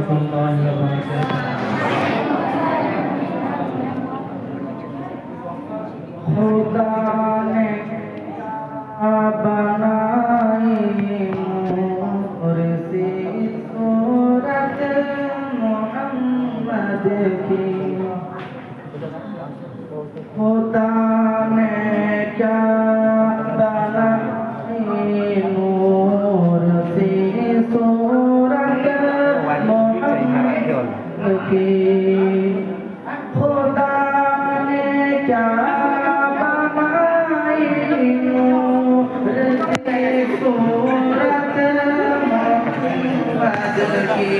रहमतुल्लाहि व बरकातुहू। खुदा ने बनाई मूर्ति सूरत मोहम्मद की। खुदा ने क्या बनाई मूर्ति सूरत मोहम्मद की। खुदा ने क्या बनाई मूर्ति सूरत मोहम्मद की।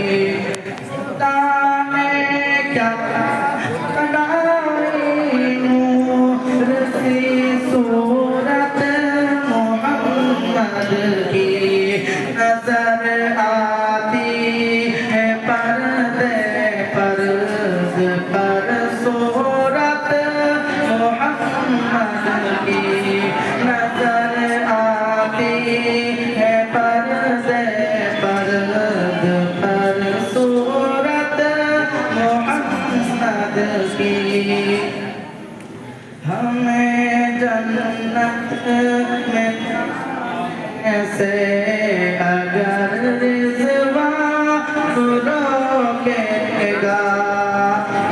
खुदा ने क्या सूरत मोहम्मद की। नजर आती है पर्दे पर सूरत मोहम्मद की। नजर आती है पर्दे पर सूरत मोहम्मद की। हमें जन्नत में से अगर रिज़वान रोकेगा,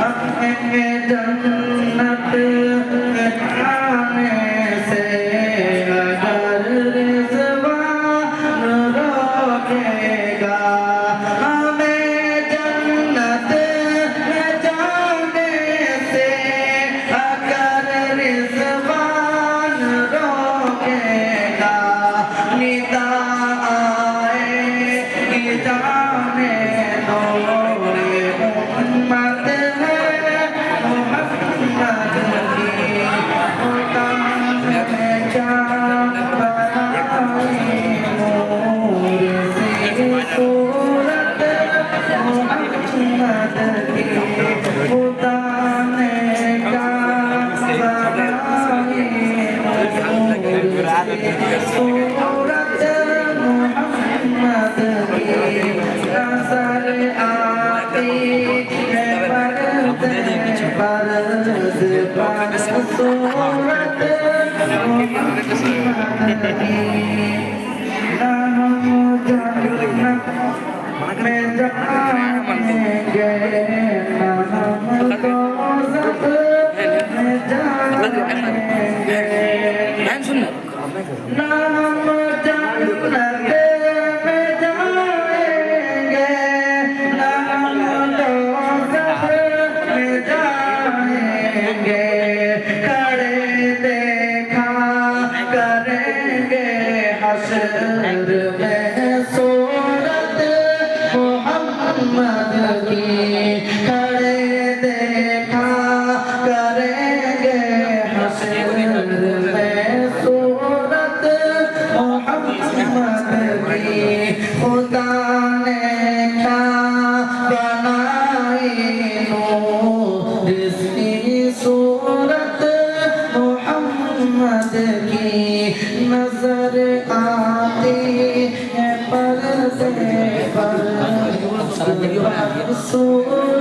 हमें जन्नत में जाने से अगर रिज़वान रोकेगा, हमें जन्नत में जाने से अगर रिज़वान रोकेगा। निदा आए कि जाने दो ये उम्मत है मोहम्मद की। खुदा ने क्या बनाई मूर्ति सूरत मोहम्मद की। खुदा ने क्या बनाई सूरत मोहम्मद की। नजर आती है पर्दे पर सूरत मोहम्मद की। ना हम जन्नत में जाएंगे, ना हम दोज़ख में जाएंगे, ना हम जन्नत में जाएंगे, ना हम दोज़ख में जाएंगे। खड़े देखा करेंगे हश्र में सूरत मोहम्मद की। खड़े देखा करेंगे हश्र में सूरत मोहम्मद की। खुदा ने क्या बनाई जिसकी सूरत मोहम्मद की। नजर आती है पर्दे पर सूरत